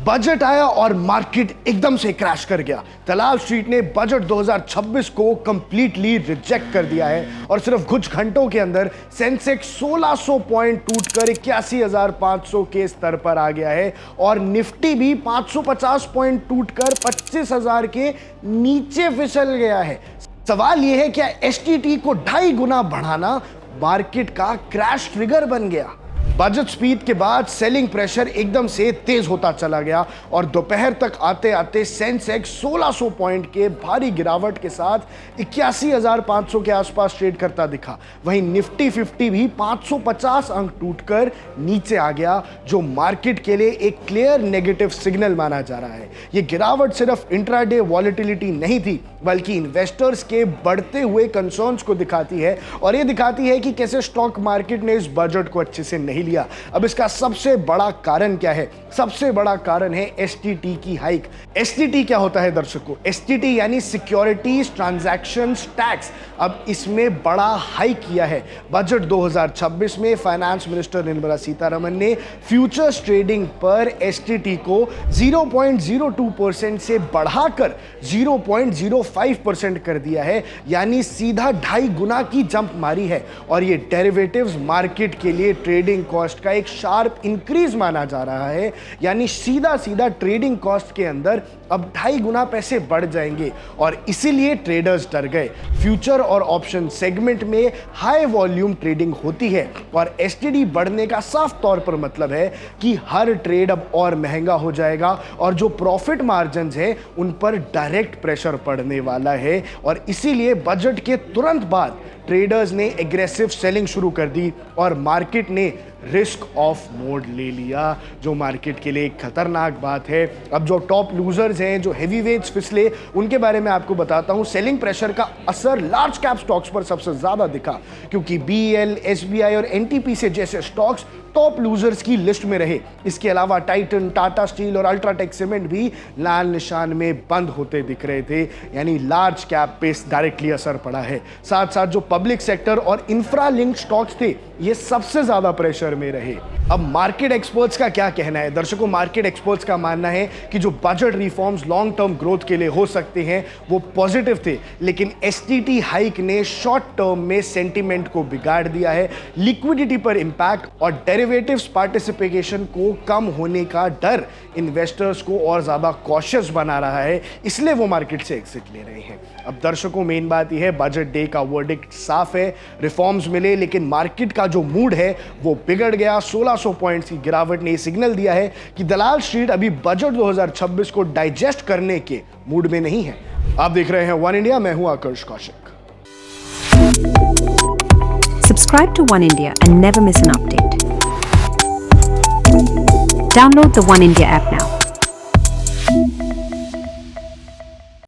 Budget आया और market एकदम से क्रैश कर गया। दलाल स्ट्रीट ने बजट 2026 को कंप्लीटली रिजेक्ट कर दिया है और सिर्फ कुछ घंटों के अंदर सेंसेक्स 1600 पॉइंट टूटकर 81,500 के स्तर पर आ गया है और निफ्टी भी 550 पॉइंट टूटकर 25,000 के नीचे फिसल गया है। सवाल यह है, क्या एसटीटी को 2.5 गुना बढ़ाना मार्केट का क्रैश ट्रिगर बन गया? बजट स्पीड के बाद सेलिंग प्रेशर एकदम से तेज होता चला गया और दोपहर तक आते आते सेंसेक्स 1600 पॉइंट के भारी गिरावट के साथ 81,500 के आसपास ट्रेड करता दिखा। वहीं निफ्टी 50 भी 550 अंक टूटकर नीचे आ गया, जो मार्केट के लिए एक क्लियर नेगेटिव सिग्नल माना जा रहा है। यह गिरावट सिर्फ इंट्राडे वॉलेटिलिटी नहीं थी, बल्कि इन्वेस्टर्स के बढ़ते हुए कंसर्न्स को दिखाती है और यह दिखाती है कि कैसे स्टॉक मार्केट ने इस बजट को अच्छे से नहीं लिया। अब इसका सबसे बड़ा कारण क्या है? सबसे बड़ा कारण है एसटीटी की हाइक। एसटीटी क्या होता है दर्शकों? एसटीटी यानी सिक्योरिटीज ट्रांजैक्शंस टैक्स। अब इसमें बड़ा हाइक किया है। बजट 2026 में फाइनेंस मिनिस्टर निर्मला सीतारमण ने फ्यूचर्स ट्रेडिंग पर एसटीटी को 0.02% से बढ़ाकर 0.05% कर दिया है, यानी सीधा 2.5 गुना की जंप मारी है और ये डेरिवेटिव्स मार्केट के लिए ट्रेडिंग कॉस्ट का एक शार्प इंक्रीज माना जा रहा है। यानी सीधा सीधा ट्रेडिंग कॉस्ट के अंदर अब 2.5 गुना पैसे बढ़ जाएंगे और इसीलिए ट्रेडर्स डर गए। फ्यूचर और ऑप्शन सेगमेंट में हाई वॉल्यूम ट्रेडिंग होती है और एसटीडी बढ़ने का साफ तौर पर मतलब है कि हर ट्रेड अब और महंगा हो जाएगा और जो प्रॉफिट मार्जिन्स हैं उन पर डायरेक्ट प्रेशर पड़ने वाला है और इसीलिए बजट के तुरंत बाद ट्रेडर्स ने एग्रेसिव सेलिंग शुरू कर दी और मार्केट ने रिस्क ऑफ मोड ले लिया, जो मार्केट के लिए एक खतरनाक बात है। अब जो टॉप लूजर्स हैं, जो हेवीवेट्स फिसले, उनके बारे में आपको बताता हूं। सेलिंग प्रेशर का असर लार्ज कैप स्टॉक्स पर सबसे ज्यादा दिखा, क्योंकि बीएल, एसबीआई और एनटीपीसी जैसे स्टॉक्स टॉप लूजर्स की लिस्ट में रहे। इसके अलावा टाइटन, टाटा स्टील और अल्ट्राटेक सीमेंट भी लाल निशान में बंद होते दिख रहे थे, यानी लार्ज कैप पे डायरेक्टली असर पड़ा है। साथ साथ जो पब्लिक सेक्टर और इंफ्रा लिंक्ड स्टॉक्स थे, ये सबसे ज्यादा प्रेशर में रहे। अब मार्केट एक्सपर्ट्स का क्या कहना है? दर्शकों, मार्केट एक्सपर्ट्स का मानना है कि जो budget reforms long term growth के लिए हो सकते हैं वो पॉजिटिव थे, लेकिन एसटीटी हाइक ने शॉर्ट टर्म में सेंटीमेंट को बिगाड़ दिया है। लिक्विडिटी पर इंपैक्ट और डेरिवेटिव्स पार्टिसिपेशन को कम होने का डर इन्वेस्टर्स को और ज्यादा कॉशियस बना रहा है, इसलिए वो मार्केट से एग्जिट ले रहे हैं। अब दर्शकों, मेन बात यह है, बजट डे का वर्डिक्ट साफ है, रिफॉर्म्स मिले, लेकिन मार्केट का जो मूड है वो बिगड़ गया। 1600 पॉइंट्स की गिरावट ने सिग्नल दिया है कि दलाल स्ट्रीट अभी बजट 2026 को डाइजेस्ट करने के मूड में नहीं है। आप देख रहे हैं वन इंडिया, मैं हूं आकर्ष Kaushik. Subscribe to One India and never miss an update. Download the One India app now.